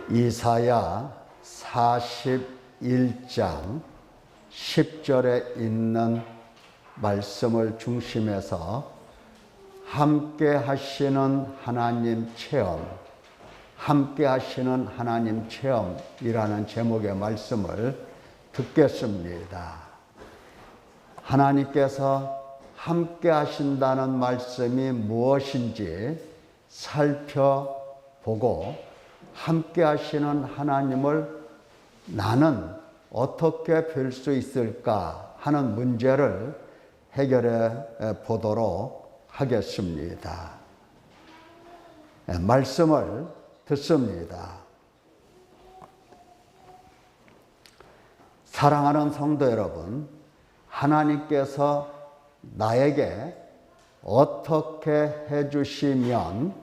이사야 41장 10절에 있는 말씀을 중심해서 함께 하시는 하나님 체험, 함께 하시는 하나님 체험이라는 제목의 말씀을 듣겠습니다. 하나님께서 함께 하신다는 말씀이 무엇인지 살펴보고 함께 하시는 하나님을 나는 어떻게 뵐 수 있을까 하는 문제를 해결해 보도록 하겠습니다. 말씀을 듣습니다. 사랑하는 성도 여러분, 하나님께서 나에게 어떻게 해주시면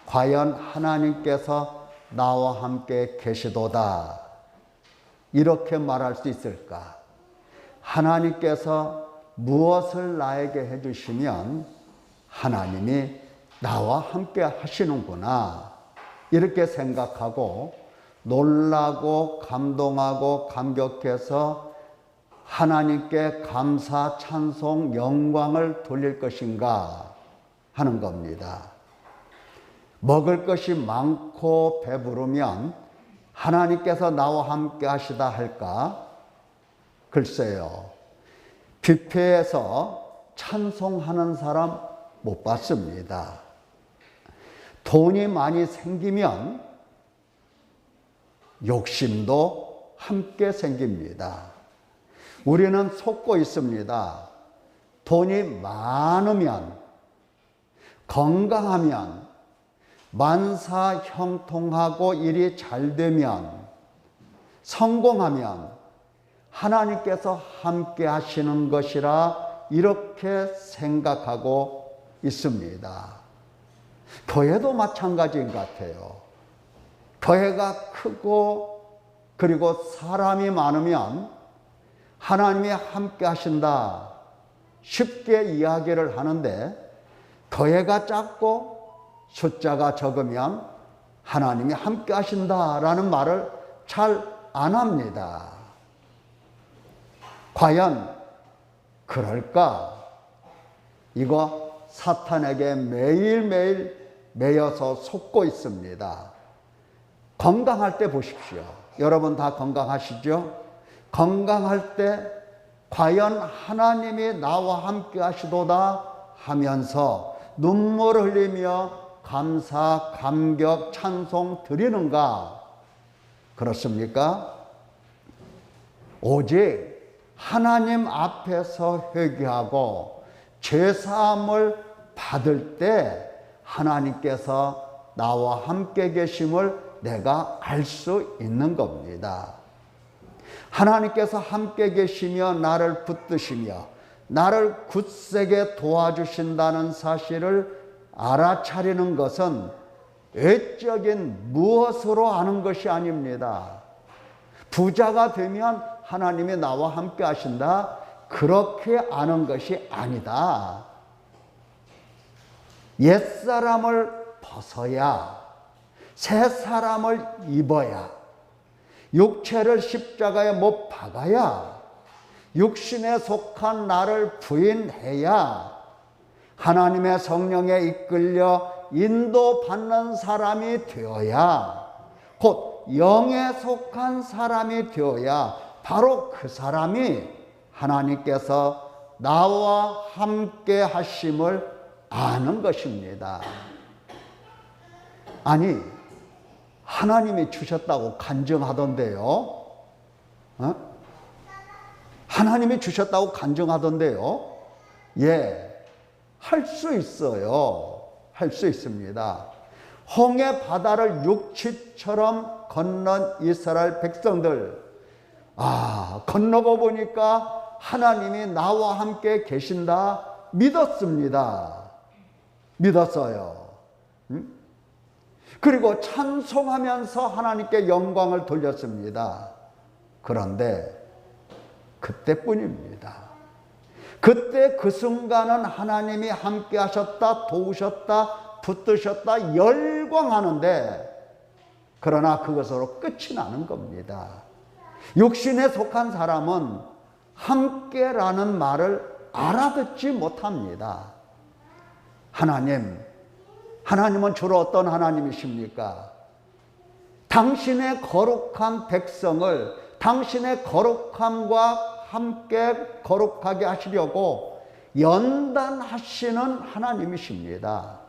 과연 하나님께서 나와 함께 계시도다 이렇게 말할 수 있을까? 하나님께서 무엇을 나에게 해주시면 하나님이 나와 함께 하시는구나 이렇게 생각하고 놀라고 감동하고 감격해서 하나님께 감사, 찬송, 영광을 돌릴 것인가 하는 겁니다. 먹을 것이 많고 배부르면 하나님께서 나와 함께 하시다 할까? 글쎄요. 뷔페에서 찬송하는 사람 못 봤습니다. 돈이 많이 생기면 욕심도 함께 생깁니다. 우리는 속고 있습니다. 돈이 많으면, 건강하면, 만사형통하고 일이 잘 되면, 성공하면 하나님께서 함께 하시는 것이라 이렇게 생각하고 있습니다. 교회도 마찬가지인 것 같아요. 교회가 크고 그리고 사람이 많으면 하나님이 함께 하신다 쉽게 이야기를 하는데, 교회가 작고 숫자가 적으면 하나님이 함께 하신다라는 말을 잘 안 합니다. 과연 그럴까? 이거 사탄에게 매일매일 매여서 속고 있습니다. 건강할 때 보십시오. 여러분 다 건강하시죠? 건강할 때 과연 하나님이 나와 함께 하시도다 하면서 눈물 흘리며 감사, 감격, 찬송 드리는가? 그렇습니까? 오직 하나님 앞에서 회개하고 죄사함을 받을 때 하나님께서 나와 함께 계심을 내가 알 수 있는 겁니다. 하나님께서 함께 계시며 나를 붙드시며 나를 굳세게 도와주신다는 사실을 알아차리는 것은 외적인 무엇으로 아는 것이 아닙니다. 부자가 되면 하나님이 나와 함께 하신다 그렇게 아는 것이 아니다. 옛사람을 벗어야 새 사람을 입어야, 육체를 십자가에 못 박아야, 육신에 속한 나를 부인해야 하나님의 성령에 이끌려 인도받는 사람이 되어야, 곧 영에 속한 사람이 되어야 바로 그 사람이 하나님께서 나와 함께 하심을 아는 것입니다. 아니, 하나님이 주셨다고 간증하던데요. 하나님이 주셨다고 간증하던데요. 예, 할 수 있어요. 할 수 있습니다. 홍해 바다를 육지처럼 건넌 이스라엘 백성들, 건너고 보니까 하나님이 나와 함께 계신다 믿었습니다. 믿었어요. 그리고 찬송하면서 하나님께 영광을 돌렸습니다. 그런데 그때뿐입니다. 그때 그 순간은 하나님이 함께 하셨다, 도우셨다, 붙드셨다, 열광하는데 그러나 그것으로 끝이 나는 겁니다. 육신에 속한 사람은 함께라는 말을 알아듣지 못합니다. 하나님은 주로 어떤 하나님이십니까? 당신의 거룩한 백성을 당신의 거룩함과 함께 거룩하게 하시려고 연단하시는 하나님이십니다.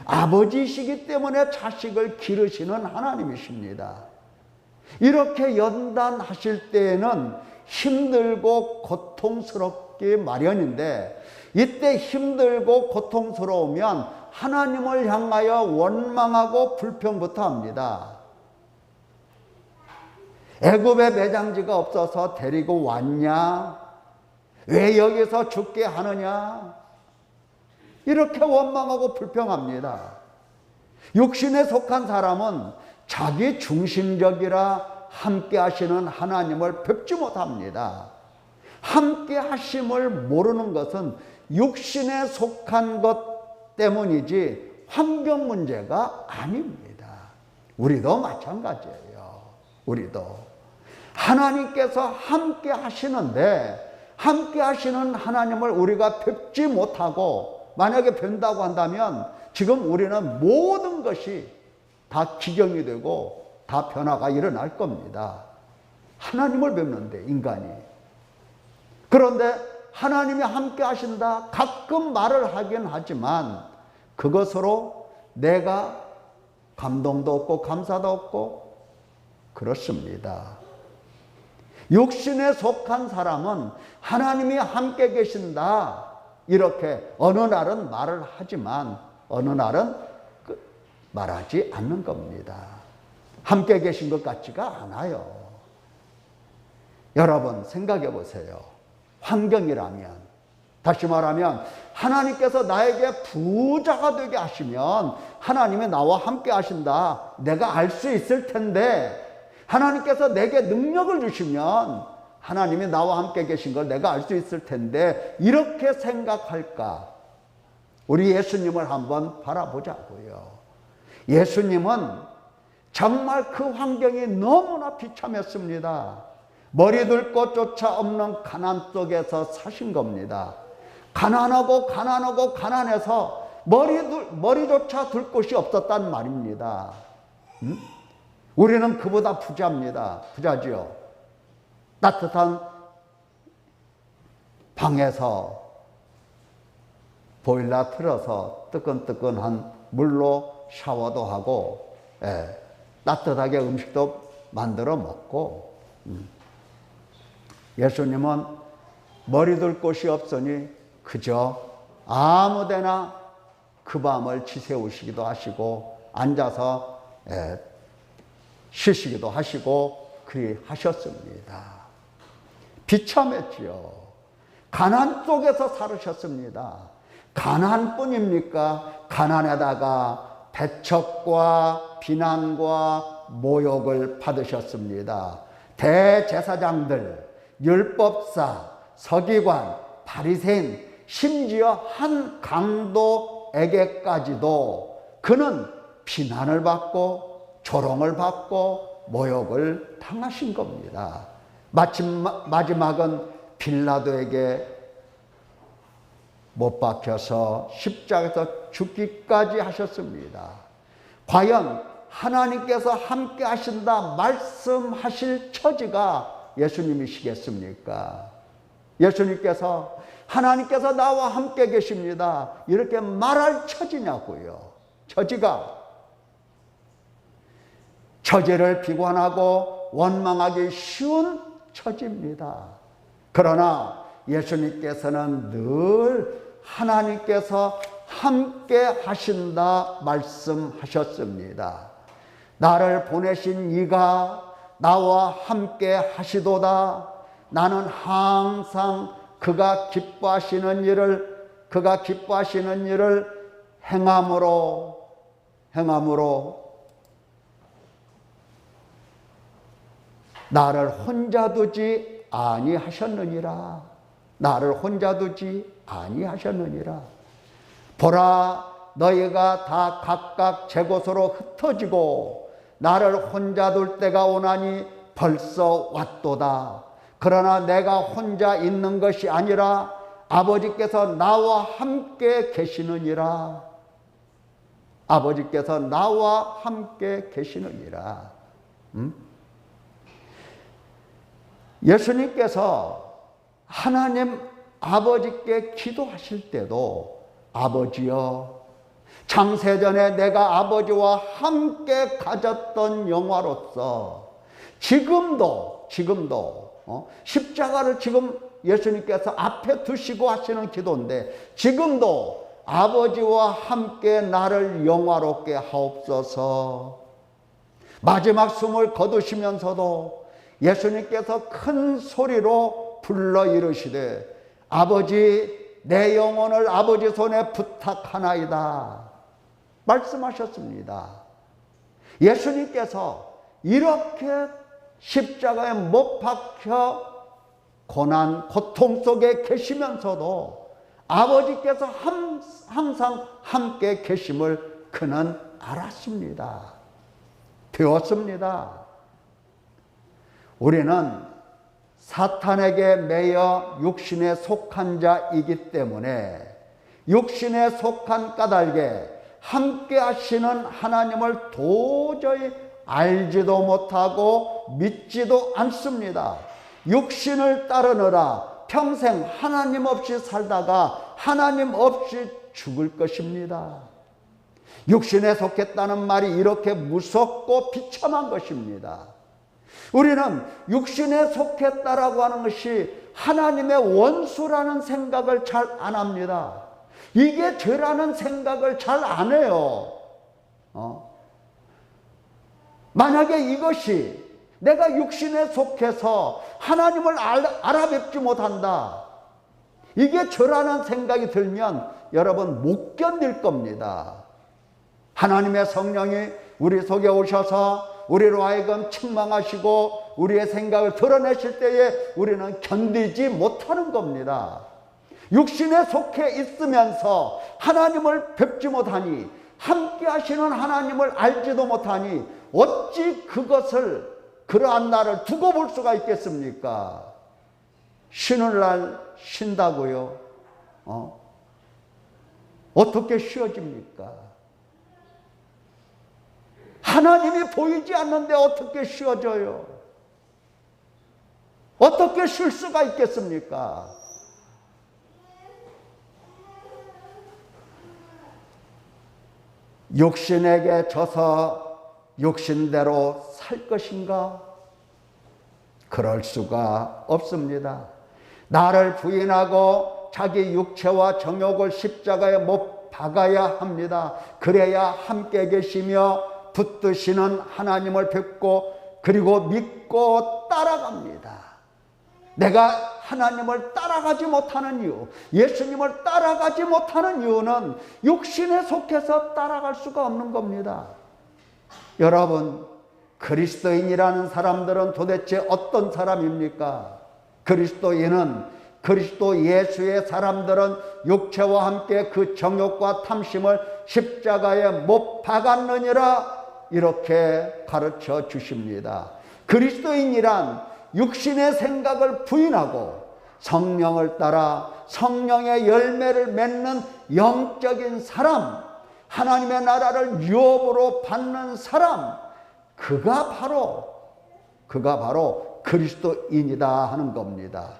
아버지이시기 때문에 자식을 기르시는 하나님이십니다. 이렇게 연단하실 때에는 힘들고 고통스럽기 마련인데, 이때 힘들고 고통스러우면 하나님을 향하여 원망하고 불평부터 합니다. 애굽에 매장지가 없어서 데리고 왔냐? 왜 여기서 죽게 하느냐? 이렇게 원망하고 불평합니다. 육신에 속한 사람은 자기 중심적이라 함께 하시는 하나님을 뵙지 못합니다. 함께 하심을 모르는 것은 육신에 속한 것 때문이지 환경 문제가 아닙니다. 우리도 마찬가지예요. 우리도 하나님께서 함께 하시는데, 함께 하시는 하나님을 우리가 뵙지 못하고 만약에 뵌다고 한다면 지금 우리는 모든 것이 다 기경이 되고 다 변화가 일어날 겁니다. 하나님을 뵙는데, 인간이. 그런데 하나님이 함께 하신다 가끔 말을 하긴 하지만 그것으로 내가 감동도 없고 감사도 없고 그렇습니다. 육신에 속한 사람은 하나님이 함께 계신다 이렇게 어느 날은 말을 하지만 어느 날은 말하지 않는 겁니다. 함께 계신 것 같지가 않아요. 여러분 생각해 보세요. 환경이라면, 다시 말하면 하나님께서 나에게 부자가 되게 하시면 하나님이 나와 함께 하신다 내가 알 수 있을 텐데, 하나님께서 내게 능력을 주시면 하나님이 나와 함께 계신 걸 내가 알 수 있을 텐데, 이렇게 생각할까? 우리 예수님을 한번 바라보자고요. 예수님은 정말 그 환경이 너무나 비참했습니다. 머리둘 곳조차 없는 가난 속에서 사신 겁니다. 가난하고 가난해서 머리조차 둘 곳이 없었단 말입니다. 우리는 그보다 부자입니다. 부자지요. 따뜻한 방에서 보일러 틀어서 뜨끈뜨끈한 물로 샤워도 하고, 따뜻하게 음식도 만들어 먹고, 예수님은 머리둘 곳이 없으니 그저 아무데나 그 밤을 지새우시기도 하시고 앉아서 쉬시기도 하시고 그리 하셨습니다. 비참했지요. 가난 속에서 살으셨습니다. 가난뿐입니까? 가난에다가 배척과 비난과 모욕을 받으셨습니다. 대제사장들, 율법사, 서기관, 바리새인, 심지어 한 강도에게까지도 그는 비난을 받고 조롱을 받고 모욕을 당하신 겁니다. 마지막은 빌라도에게 못 박혀서 십자가에서 죽기까지 하셨습니다. 과연 하나님께서 함께 하신다 말씀하실 처지가 예수님이시겠습니까? 예수님께서 하나님께서 나와 함께 계십니다 이렇게 말할 처지냐고요. 처지를 비관하고 원망하기 쉬운 처지입니다. 그러나 예수님께서는 늘 하나님께서 함께 하신다 말씀하셨습니다. 나를 보내신 이가 나와 함께 하시도다. 나는 항상 그가 기뻐하시는 일을 행함으로 나를 혼자 두지 아니하셨느니라. 보라, 너희가 다 각각 제 곳으로 흩어지고 나를 혼자 둘 때가 오나니 벌써 왔도다. 그러나 내가 혼자 있는 것이 아니라 아버지께서 나와 함께 계시느니라. 아버지께서 나와 함께 계시느니라. 예수님께서 하나님 아버지께 기도하실 때도 아버지여, 창세전에 내가 아버지와 함께 가졌던 영화로서 지금도 십자가를 지금 예수님께서 앞에 두시고 하시는 기도인데, 지금도 아버지와 함께 나를 영화롭게 하옵소서. 마지막 숨을 거두시면서도 예수님께서 큰 소리로 불러 이르시되 아버지, 내 영혼을 아버지 손에 부탁하나이다 말씀하셨습니다. 예수님께서 이렇게 십자가에 못 박혀 고난, 고통 속에 계시면서도 아버지께서 항상 함께 계심을 그는 알았습니다. 배웠습니다. 우리는 사탄에게 매여 육신에 속한 자이기 때문에 육신에 속한 까닭에 함께 하시는 하나님을 도저히 알지도 못하고 믿지도 않습니다. 육신을 따르느라 평생 하나님 없이 살다가 하나님 없이 죽을 것입니다. 육신에 속했다는 말이 이렇게 무섭고 비참한 것입니다. 우리는 육신에 속했다라고 하는 것이 하나님의 원수라는 생각을 잘 안 합니다. 이게 죄라는 생각을 잘 안 해요. 만약에 이것이 내가 육신에 속해서 하나님을 알아뵙지 못한다, 이게 죄라는 생각이 들면 여러분 못 견딜 겁니다. 하나님의 성령이 우리 속에 오셔서 우리로 하여금 책망하시고 우리의 생각을 드러내실 때에 우리는 견디지 못하는 겁니다. 육신에 속해 있으면서 하나님을 뵙지 못하니, 함께 하시는 하나님을 알지도 못하니 어찌 그러한 날을 두고 볼 수가 있겠습니까? 쉬는 날 쉰다고요? 어떻게 쉬어집니까? 하나님이 보이지 않는데 어떻게 쉬어져요? 어떻게 쉴 수가 있겠습니까? 육신에게 져서 육신대로 살 것인가? 그럴 수가 없습니다. 나를 부인하고 자기 육체와 정욕을 십자가에 못 박아야 합니다. 그래야 함께 계시며 붙드시는 하나님을 뵙고 그리고 믿고 따라갑니다. 내가 하나님을 따라가지 못하는 이유, 예수님을 따라가지 못하는 이유는 육신에 속해서 따라갈 수가 없는 겁니다. 여러분, 그리스도인이라는 사람들은 도대체 어떤 사람입니까? 그리스도인은, 그리스도 예수의 사람들은 육체와 함께 그 정욕과 탐심을 십자가에 못 박았느니라 이렇게 가르쳐 주십니다. 그리스도인이란 육신의 생각을 부인하고 성령을 따라 성령의 열매를 맺는 영적인 사람, 하나님의 나라를 유업으로 받는 사람, 그가 바로 그리스도인이다 하는 겁니다.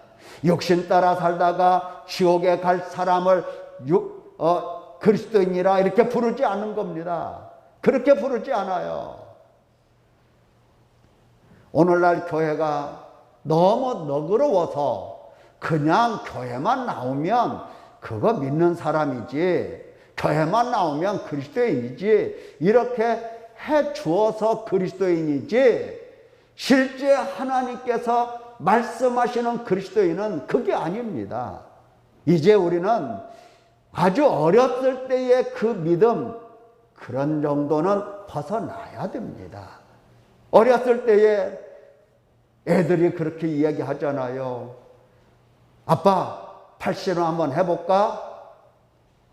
육신 따라 살다가 지옥에 갈 사람을 그리스도인이라 이렇게 부르지 않는 겁니다. 그렇게 부르지 않아요. 오늘날 교회가 너무 너그러워서 그냥 교회만 나오면 그거 믿는 사람이지, 교회만 나오면 그리스도인이지, 이렇게 해 주어서 그리스도인이지, 실제 하나님께서 말씀하시는 그리스도인은 그게 아닙니다. 이제 우리는 아주 어렸을 때의 그 믿음, 그런 정도는 벗어나야 됩니다. 어렸을 때에 애들이 그렇게 이야기하잖아요. 아빠, 팔씨름 한번 해볼까?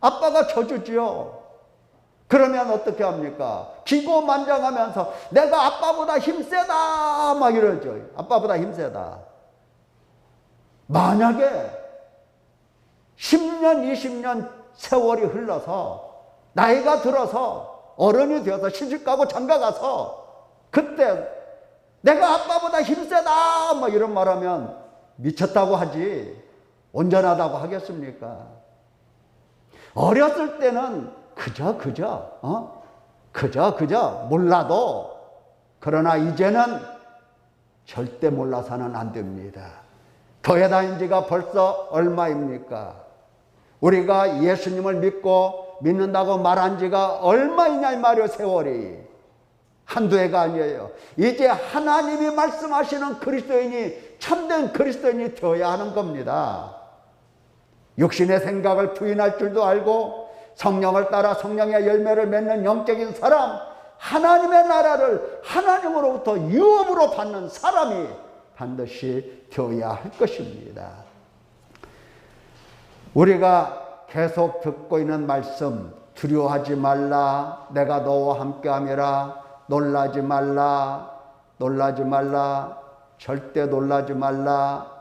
아빠가 져주지요. 그러면 어떻게 합니까? 기고만장하면서 내가 아빠보다 힘세다 막 이러죠. 아빠보다 힘세다. 만약에 10년 20년 세월이 흘러서 나이가 들어서 어른이 되어서 시집가고 장가가서 그때 내가 아빠보다 힘세다 막 이런 말하면 미쳤다고 하지 온전하다고 하겠습니까? 어렸을 때는 그저 몰라도, 그러나 이제는 절대 몰라서는 안 됩니다. 교회 다닌 지가 벌써 얼마입니까? 우리가 예수님을 믿는다고 말한 지가 얼마이냐 이 말이요. 세월이 한두 해가 아니에요. 이제 하나님이 말씀하시는 그리스도인이, 참된 그리스도인이 되어야 하는 겁니다. 육신의 생각을 부인할 줄도 알고 성령을 따라 성령의 열매를 맺는 영적인 사람, 하나님의 나라를 하나님으로부터 유업으로 받는 사람이 반드시 되어야 할 것입니다. 우리가 계속 듣고 있는 말씀, 두려워하지 말라, 내가 너와 함께함이라, 놀라지 말라, 절대 놀라지 말라,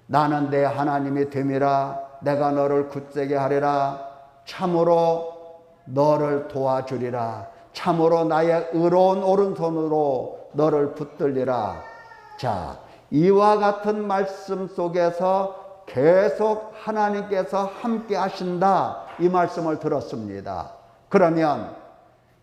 나는 내 하나님이 됨이라, 내가 너를 굳세게 하리라, 참으로 너를 도와주리라, 참으로 나의 의로운 오른손으로 너를 붙들리라. 자, 이와 같은 말씀 속에서 계속 하나님께서 함께 하신다, 이 말씀을 들었습니다. 그러면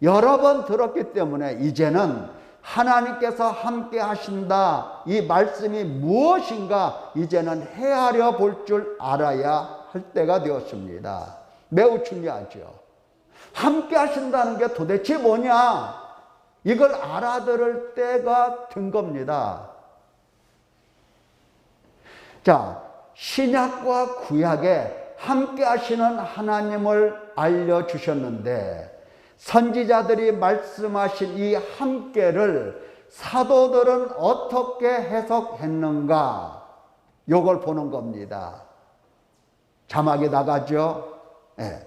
여러 번 들었기 때문에 이제는 하나님께서 함께 하신다, 이 말씀이 무엇인가 이제는 헤아려 볼 줄 알아야 할 때가 되었습니다. 매우 중요하죠. 함께 하신다는 게 도대체 뭐냐, 이걸 알아들을 때가 된 겁니다. 자, 신약과 구약에 함께 하시는 하나님을 알려주셨는데, 선지자들이 말씀하신 이 함께를 사도들은 어떻게 해석했는가, 요걸 보는 겁니다. 자막이 나가죠. 네.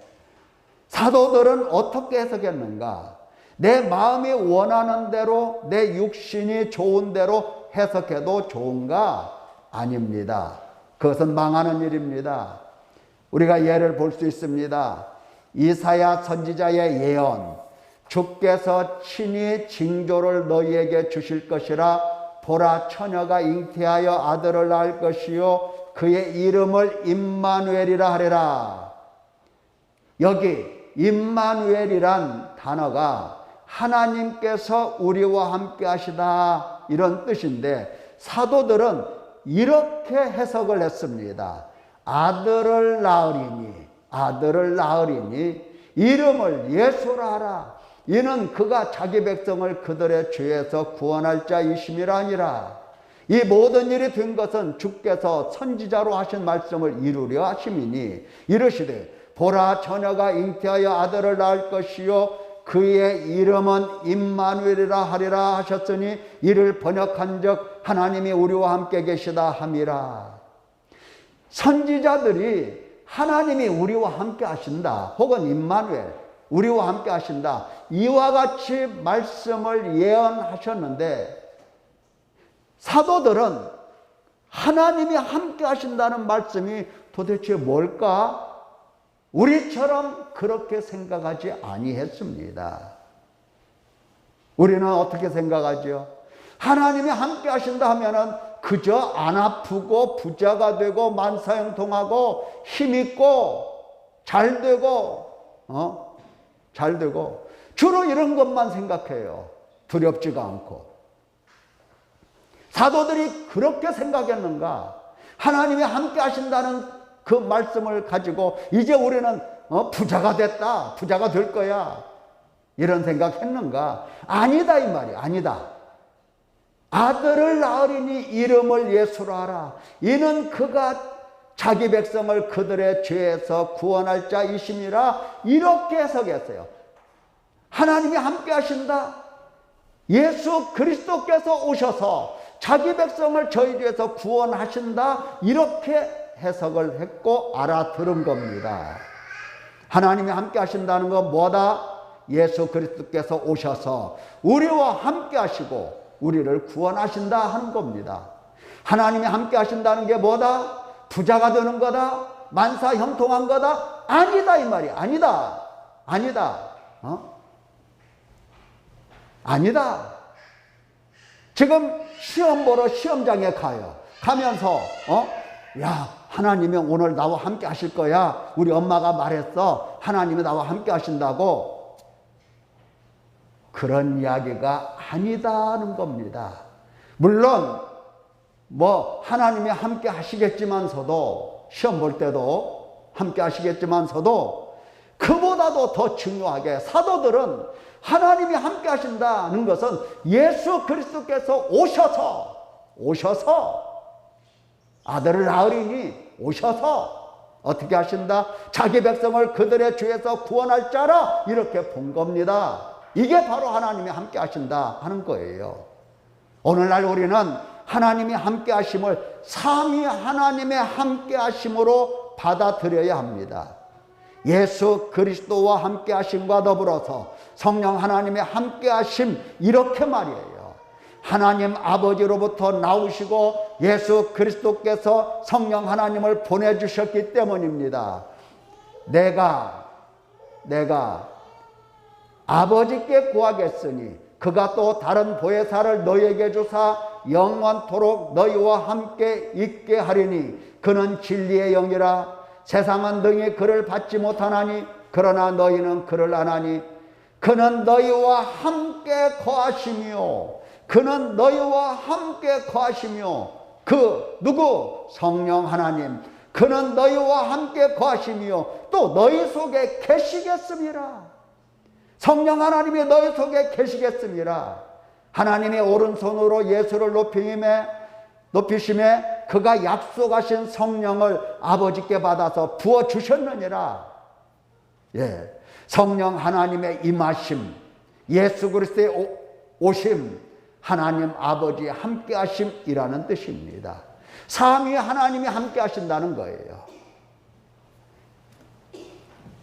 사도들은 어떻게 해석했는가? 내 마음이 원하는 대로, 내 육신이 좋은 대로 해석해도 좋은가? 아닙니다. 그것은 망하는 일입니다. 우리가 예를 볼 수 있습니다. 이사야 선지자의 예언, 주께서 친히 징조를 너희에게 주실 것이라, 보라 처녀가 잉태하여 아들을 낳을 것이요 그의 이름을 임마누엘이라 하리라. 여기 임마누엘이란 단어가 하나님께서 우리와 함께 하시다, 이런 뜻인데, 사도들은 이렇게 해석을 했습니다. 아들을 낳으리니 이름을 예수라 하라. 이는 그가 자기 백성을 그들의 죄에서 구원할 자이심이라 하니라. 이 모든 일이 된 것은 주께서 선지자로 하신 말씀을 이루려 하심이니, 이르시되 보라 처녀가 잉태하여 아들을 낳을 것이요 그의 이름은 임마누엘이라 하리라 하셨으니, 이를 번역한 적 하나님이 우리와 함께 계시다 함이라. 선지자들이 하나님이 우리와 함께 하신다, 혹은 임마누엘, 우리와 함께 하신다, 이와 같이 말씀을 예언하셨는데, 사도들은 하나님이 함께 하신다는 말씀이 도대체 뭘까? 우리처럼 그렇게 생각하지 아니했습니다. 우리는 어떻게 생각하죠? 하나님이 함께 하신다 하면은 그저 안 아프고 부자가 되고 만사형통하고 힘있고 잘되고 주로 이런 것만 생각해요. 두렵지가 않고. 사도들이 그렇게 생각했는가? 하나님이 함께 하신다는 그 말씀을 가지고 이제 우리는 부자가 됐다, 부자가 될 거야, 이런 생각했는가? 아니다, 이 말이야. 아니다. 아들을 낳으리니 이름을 예수로 하라. 이는 그가 자기 백성을 그들의 죄에서 구원할 자이심이라. 이렇게 해석했어요. 하나님이 함께 하신다, 예수 그리스도께서 오셔서 자기 백성을 저희 죄에서 구원하신다, 이렇게 해석을 했고 알아들은 겁니다. 하나님이 함께 하신다는 건 뭐다? 예수 그리스도께서 오셔서 우리와 함께 하시고 우리를 구원하신다 하는 겁니다. 하나님이 함께 하신다는 게 뭐다? 부자가 되는 거다? 만사 형통한 거다? 아니다 이 말이야. 아니다. 아니다. 아니다. 지금 시험 보러 시험장에 가요. 가면서 야, 하나님이 오늘 나와 함께 하실 거야. 우리 엄마가 말했어. 하나님이 나와 함께 하신다고. 그런 이야기가 아니다는 겁니다. 물론 하나님이 함께 하시겠지만서도, 시험 볼 때도 함께 하시겠지만서도, 그보다도 더 중요하게 사도들은 하나님이 함께 하신다는 것은 예수 그리스도께서 오셔서 아들을 낳으리니 오셔서 어떻게 하신다? 자기 백성을 그들의 죄에서 구원할 자라, 이렇게 본 겁니다. 이게 바로 하나님이 함께 하신다 하는 거예요. 오늘날 우리는 하나님이 함께 하심을 삼위 하나님의 함께 하심으로 받아들여야 합니다. 예수 그리스도와 함께 하심과 더불어서 성령 하나님의 함께 하심, 이렇게 말이에요. 하나님 아버지로부터 나오시고 예수 그리스도께서 성령 하나님을 보내주셨기 때문입니다. 내가 아버지께 구하겠으니 그가 또 다른 보혜사를 너희에게 주사 영원토록 너희와 함께 있게 하리니 그는 진리의 영이라. 세상은 능히 그를 받지 못하나니 그러나 너희는 그를 아나니 그는 너희와 함께 거하시며, 그는 너희와 함께 거하시며, 누구? 성령 하나님. 그는 너희와 함께 거하시며 또 너희 속에 계시겠습니다. 성령 하나님이 너희 속에 계시겠습니다. 하나님의 오른손으로 예수를 높이심에 그가 약속하신 성령을 아버지께 받아서 부어주셨느니라. 예, 성령 하나님의 임하심, 예수 그리스도의 오심, 하나님 아버지의 함께 하심이라는 뜻입니다. 삼위 하나님이 함께 하신다는 거예요.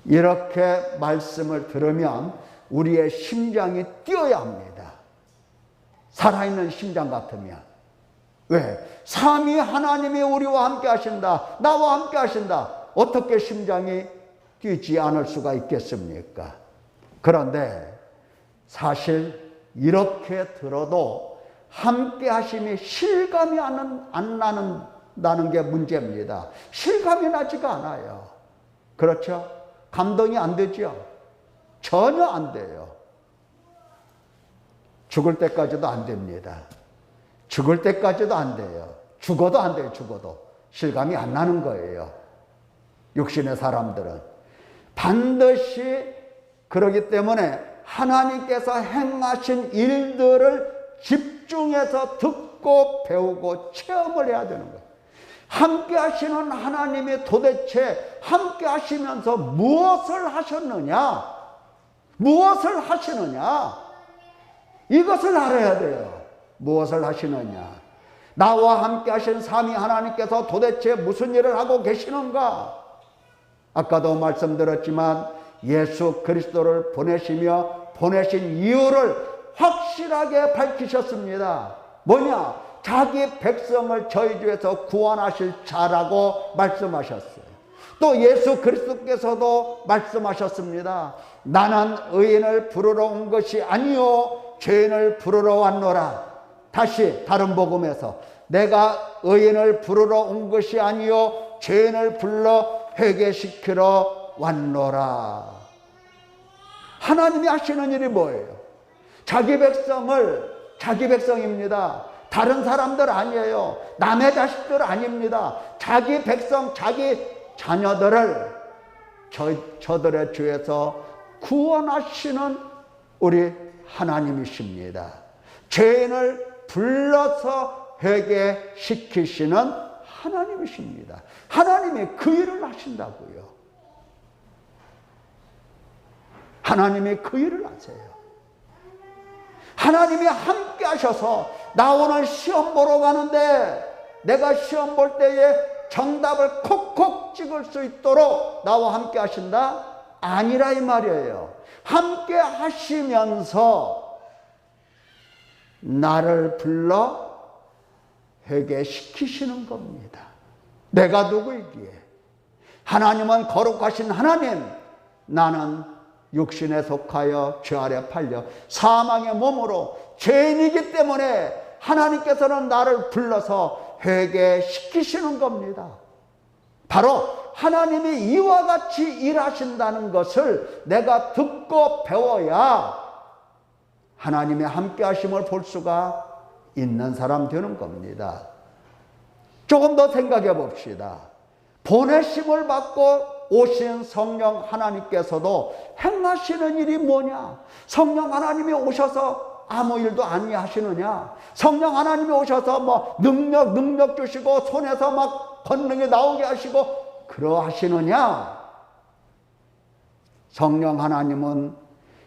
이렇게 말씀을 들으면 우리의 심장이 뛰어야 합니다. 살아있는 심장 같으면. 왜? 삼위 하나님이 우리와 함께 하신다, 나와 함께 하신다. 어떻게 심장이 뛰지 않을 수가 있겠습니까? 그런데 사실 이렇게 들어도 함께 하심이 실감이 안 나는다는 게 문제입니다. 실감이 나지가 않아요. 그렇죠? 감동이 안 되죠? 전혀 안 돼요. 죽을 때까지도 안 됩니다. 죽을 때까지도 안 돼요. 죽어도 안 돼요. 죽어도. 실감이 안 나는 거예요. 육신의 사람들은. 반드시 그러기 때문에 하나님께서 행하신 일들을 집중해서 듣고 배우고 체험을 해야 되는 거예요. 함께 하시는 하나님이 도대체 함께 하시면서 무엇을 하셨느냐? 무엇을 하시느냐? 이것을 알아야 돼요. 무엇을 하시느냐? 나와 함께 하신 삼위 하나님께서 도대체 무슨 일을 하고 계시는가? 아까도 말씀드렸지만 예수 그리스도를 보내시며 보내신 이유를 확실하게 밝히셨습니다. 뭐냐? 자기 백성을 저희 중에서 구원하실 자라고 말씀하셨어요. 또 예수 그리스도께서도 말씀하셨습니다. 나는 의인을 부르러 온 것이 아니요 죄인을 부르러 왔노라. 다시 다른 복음에서 내가 의인을 부르러 온 것이 아니요 죄인을 불러 회개시키러 왔노라. 하나님이 하시는 일이 뭐예요? 자기 백성입니다. 다른 사람들 아니에요. 남의 자식들 아닙니다. 자기 백성, 자기 자녀들을 저들의 죄에서 구원하시는 우리 하나님이십니다. 죄인을 불러서 회개시키시는 하나님이십니다. 하나님이 그 일을 하신다고요. 하나님이 그 일을 하세요. 하나님이 함께 하셔서 나 오늘 시험 보러 가는데 내가 시험 볼 때에 정답을 콕콕 찍을 수 있도록 나와 함께 하신다? 아니라 이 말이에요. 함께 하시면서 나를 불러 회개시키시는 겁니다. 내가 누구이기에? 하나님은 거룩하신 하나님, 나는 육신에 속하여 죄 아래 팔려 사망의 몸으로 죄인이기 때문에 하나님께서는 나를 불러서 회개시키시는 겁니다. 바로 하나님이 이와 같이 일하신다는 것을 내가 듣고 배워야 하나님의 함께 하심을 볼 수가 있는 사람 되는 겁니다. 조금 더 생각해 봅시다. 보내심을 받고 오신 성령 하나님께서도 행하시는 일이 뭐냐? 성령 하나님이 오셔서 아무 일도 아니하시느냐? 성령 하나님이 오셔서 뭐 능력 주시고 손에서 막 권능이 나오게 하시고 그러하시느냐? 성령 하나님은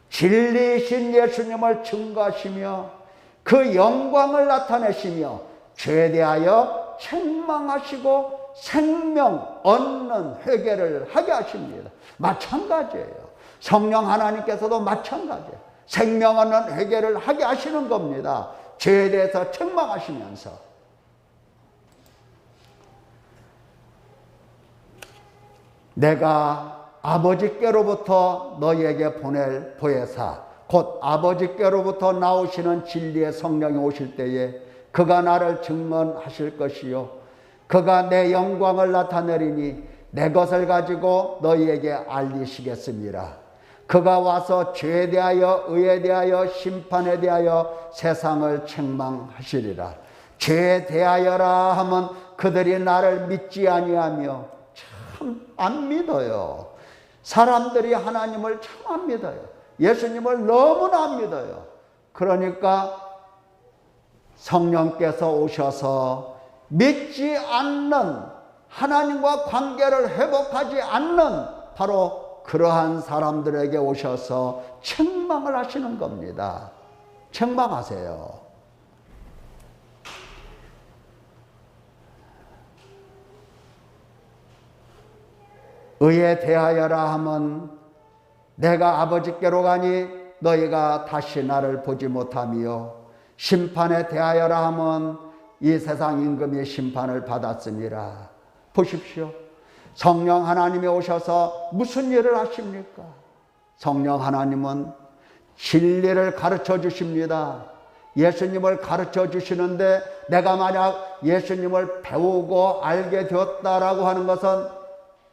진리이신 예수님을 증거하시며 그 영광을 나타내시며 죄에 대하여 책망하시고 생명 얻는 회개를 하게 하십니다. 마찬가지예요. 성령 하나님께서도 마찬가지예요. 생명 얻는 회개를 하게 하시는 겁니다. 죄에 대해서 책망하시면서. 내가 아버지께로부터 너희에게 보낼 보혜사, 곧 아버지께로부터 나오시는 진리의 성령이 오실 때에 그가 나를 증언하실 것이요 그가 내 영광을 나타내리니 내 것을 가지고 너희에게 알리시겠습니다. 그가 와서 죄에 대하여 의에 대하여 심판에 대하여 세상을 책망하시리라. 죄에 대하여라 하면 그들이 나를 믿지 아니하며 참 안 믿어요. 사람들이 하나님을 참 안 믿어요. 예수님을 너무나 안 믿어요. 그러니까 성령께서 오셔서 믿지 않는, 하나님과 관계를 회복하지 않는 바로 그러한 사람들에게 오셔서 책망을 하시는 겁니다. 책망하세요. 의에 대하여라 하면 내가 아버지께로 가니 너희가 다시 나를 보지 못하며 심판에 대하여라 하면 이 세상 임금이 심판을 받았습니다. 보십시오. 성령 하나님이 오셔서 무슨 일을 하십니까? 성령 하나님은 진리를 가르쳐 주십니다. 예수님을 가르쳐 주시는데 내가 만약 예수님을 배우고 알게 되었다라고 하는 것은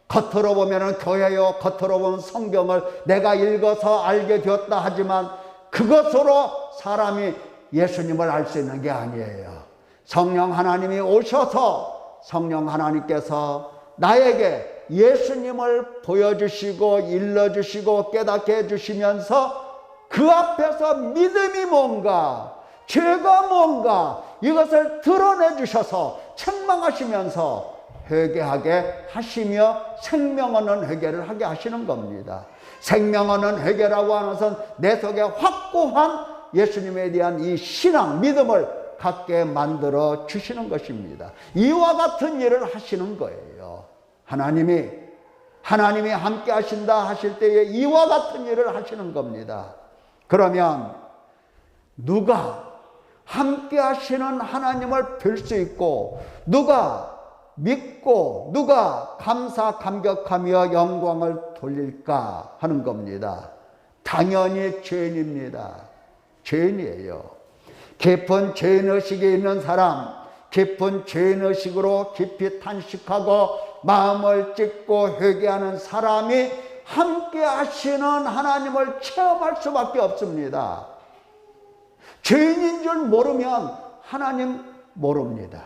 겉으로 보면 교회요, 겉으로 보면 성경을 내가 읽어서 알게 되었다 하지만 그것으로 사람이 예수님을 알 수 있는 게 아니에요. 성령 하나님이 오셔서 성령 하나님께서 나에게 예수님을 보여주시고 일러주시고 깨닫게 해주시면서 그 앞에서 믿음이 뭔가, 죄가 뭔가 이것을 드러내 주셔서 책망하시면서 회개하게 하시며 생명 얻는 회개를 하게 하시는 겁니다. 생명 얻는 회개라고 하는 것은 내 속에 확고한 예수님에 대한 이 신앙, 믿음을 갖게 만들어 주시는 것입니다. 이와 같은 일을 하시는 거예요. 하나님이 함께 하신다 하실 때에 이와 같은 일을 하시는 겁니다. 그러면 누가 함께 하시는 하나님을 뵐 수 있고 누가 믿고 누가 감사 감격하며 영광을 돌릴까 하는 겁니다. 당연히 죄인입니다. 죄인이에요. 깊은 죄인의식이 있는 사람, 깊은 죄인의식으로 깊이 탄식하고 마음을 찢고 회개하는 사람이 함께 하시는 하나님을 체험할 수밖에 없습니다. 죄인인 줄 모르면 하나님 모릅니다.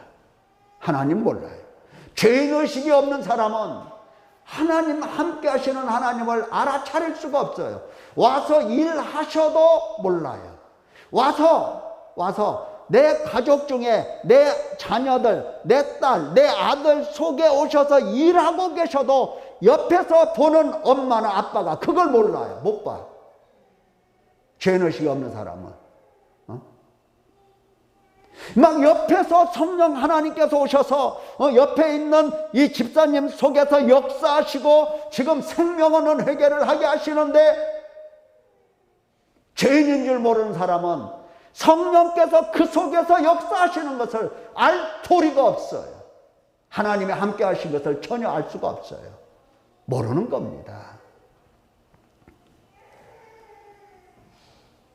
하나님 몰라요. 죄인의식이 없는 사람은 하나님 함께 하시는 하나님을 알아차릴 수가 없어요. 와서 일하셔도 몰라요. 와서 내 가족 중에 내 자녀들, 내 딸, 내 아들 속에 오셔서 일하고 계셔도 옆에서 보는 엄마나 아빠가 그걸 몰라요. 못 봐. 죄인의식이 없는 사람은. 막 옆에서 성령 하나님께서 오셔서 옆에 있는 이 집사님 속에서 역사하시고 지금 생명 얻는 회개를 하게 하시는데, 죄인인 줄 모르는 사람은 성령께서 그 속에서 역사하시는 것을 알 도리가 없어요. 하나님이 함께 하신 것을 전혀 알 수가 없어요. 모르는 겁니다.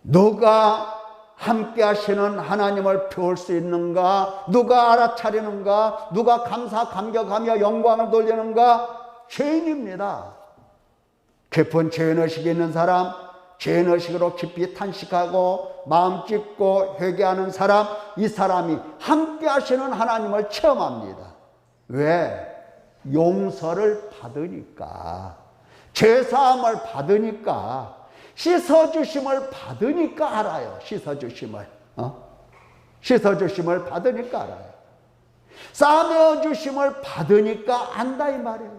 누가 함께 하시는 하나님을 배울 수 있는가? 누가 알아차리는가? 누가 감사 감격하며 영광을 돌리는가? 죄인입니다. 깊은 죄인의식이 있는 사람, 죄인의식으로 깊이 탄식하고 마음 찢고 회개하는 사람, 이 사람이 함께 하시는 하나님을 체험합니다. 왜? 용서를 받으니까, 죄사함을 받으니까, 씻어주심을 받으니까 알아요. 씻어주심을 받으니까 알아요. 싸매어주심을 받으니까 안다 이 말이에요.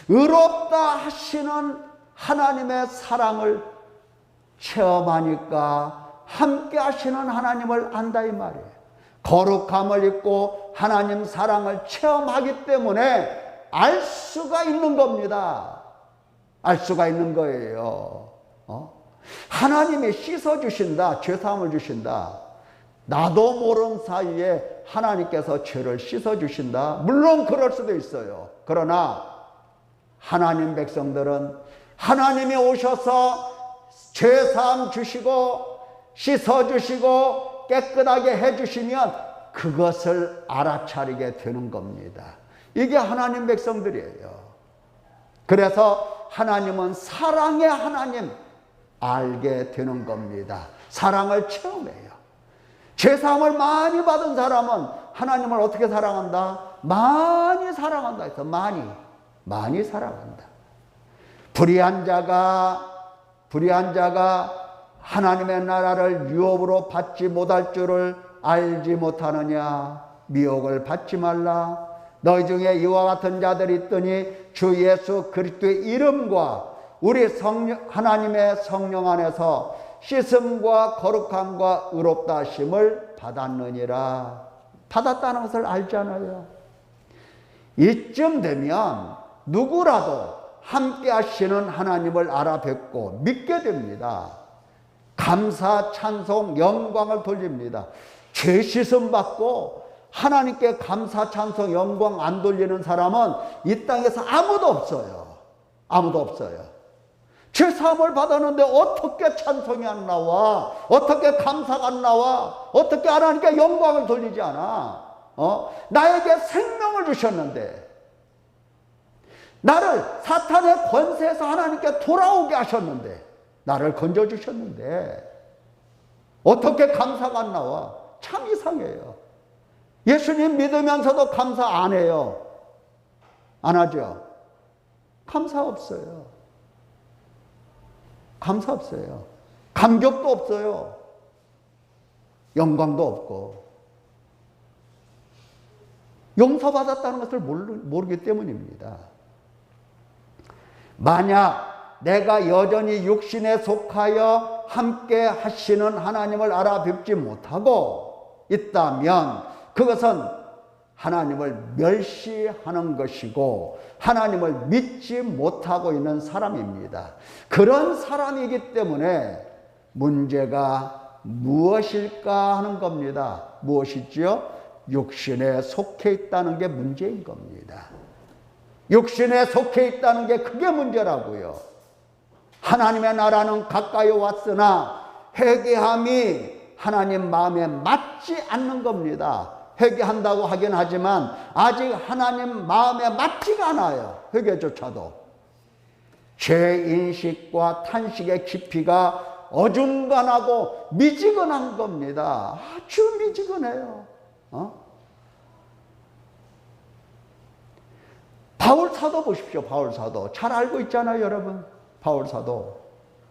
의롭다 하시는 하나님의 사랑을 체험하니까 함께 하시는 하나님을 안다 이 말이에요. 거룩함을 입고 하나님 사랑을 체험하기 때문에 알 수가 있는 겁니다. 알 수가 있는 거예요. 하나님이 씻어주신다, 죄사함을 주신다. 나도 모르는 사이에 하나님께서 죄를 씻어주신다. 물론 그럴 수도 있어요. 그러나 하나님 백성들은 하나님이 오셔서 죄사함 주시고 씻어주시고 깨끗하게 해주시면 그것을 알아차리게 되는 겁니다. 이게 하나님 백성들이에요. 그래서 하나님은 사랑의 하나님 알게 되는 겁니다. 사랑을 체험해요. 죄사함을 많이 받은 사람은 하나님을 어떻게 사랑한다? 많이 사랑한다 해서 많이 사랑한다. 불의한 자가 하나님의 나라를 유업으로 받지 못할 줄을 알지 못하느냐? 미혹을 받지 말라. 너희 중에 이와 같은 자들이 있더니 주 예수 그리스도의 이름과 우리 하나님의 성령 안에서 씻음과 거룩함과 의롭다 하심을 받았느니라. 받았다는 것을 알잖아요. 이쯤 되면 누구라도 함께 하시는 하나님을 알아뵙고 믿게 됩니다. 감사, 찬송, 영광을 돌립니다. 죄 씻음 받고 하나님께 감사, 찬송, 영광 안 돌리는 사람은 이 땅에서 아무도 없어요. 아무도 없어요. 죄사함을 받았는데 어떻게 찬송이 안 나와? 어떻게 감사가 안 나와? 어떻게 하나님께 영광을 돌리지 않아? 나에게 생명을 주셨는데, 나를 사탄의 권세에서 하나님께 돌아오게 하셨는데, 나를 건져주셨는데 어떻게 감사가 안 나와? 참 이상해요. 예수님 믿으면서도 감사 안 해요. 안 하죠? 감사 없어요. 감사 없어요. 감격도 없어요. 영광도 없고. 용서받았다는 것을 모르기 때문입니다. 만약 내가 여전히 육신에 속하여 함께 하시는 하나님을 알아뵙지 못하고 있다면 그것은 하나님을 멸시하는 것이고 하나님을 믿지 못하고 있는 사람입니다. 그런 사람이기 때문에 문제가 무엇일까 하는 겁니다. 무엇이지요? 육신에 속해 있다는 게 문제인 겁니다. 육신에 속해 있다는 게 그게 문제라고요. 하나님의 나라는 가까이 왔으나 회개함이 하나님 마음에 맞지 않는 겁니다. 회개한다고 하긴 하지만 아직 하나님 마음에 맞지가 않아요. 회개조차도. 죄인식과 탄식의 깊이가 어중간하고 미지근한 겁니다. 아주 미지근해요. 바울 사도 보십시오. 바울 사도 잘 알고 있잖아요, 여러분. 바울 사도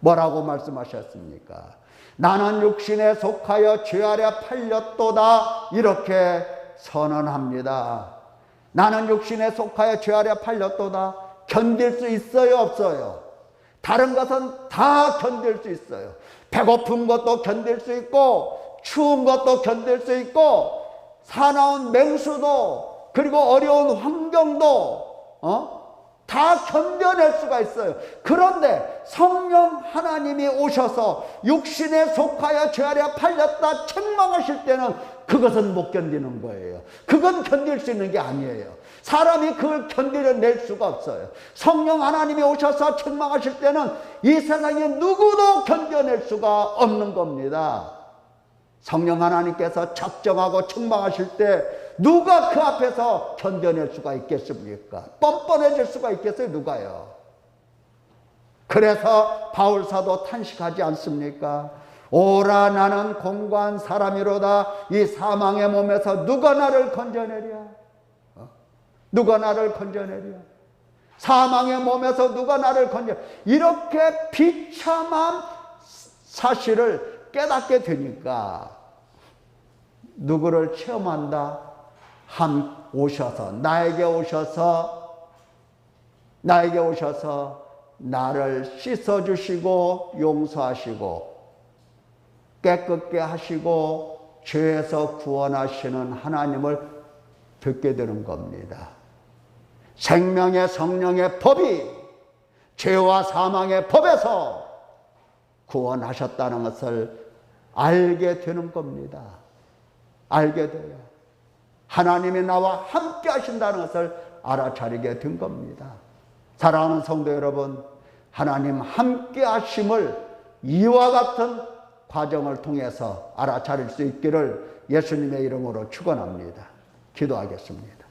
뭐라고 말씀하셨습니까? 나는 육신에 속하여 죄 아래 팔렸도다 이렇게 선언합니다. 나는 육신에 속하여 죄 아래 팔렸도다. 견딜 수 있어요, 없어요? 다른 것은 다 견딜 수 있어요. 배고픈 것도 견딜 수 있고 추운 것도 견딜 수 있고 사나운 맹수도 그리고 어려운 환경도 다 견뎌낼 수가 있어요. 그런데 성령 하나님이 오셔서 육신에 속하여 죄 아래 팔렸다 책망하실 때는 그것은 못 견디는 거예요. 그건 견딜 수 있는 게 아니에요. 사람이 그걸 견디낼 수가 없어요. 성령 하나님이 오셔서 책망하실 때는 이 세상에 누구도 견뎌낼 수가 없는 겁니다. 성령 하나님께서 작정하고 책망하실 때 누가 그 앞에서 견뎌낼 수가 있겠습니까? 뻔뻔해질 수가 있겠어요? 누가요? 그래서 바울사도 탄식하지 않습니까? 오라 나는 공고한 사람이로다. 이 사망의 몸에서 누가 나를 건져내랴? 누가 나를 건져내랴? 사망의 몸에서 누가 나를 건져? 이렇게 비참한 사실을 깨닫게 되니까 누구를 체험한다? 나에게 오셔서 나를 씻어주시고 용서하시고 깨끗게 하시고 죄에서 구원하시는 하나님을 듣게 되는 겁니다. 생명의 성령의 법이 죄와 사망의 법에서 구원하셨다는 것을 알게 되는 겁니다. 알게 돼요. 하나님이 나와 함께 하신다는 것을 알아차리게 된 겁니다. 사랑하는 성도 여러분, 하나님 함께 하심을 이와 같은 과정을 통해서 알아차릴 수 있기를 예수님의 이름으로 축원합니다. 기도하겠습니다.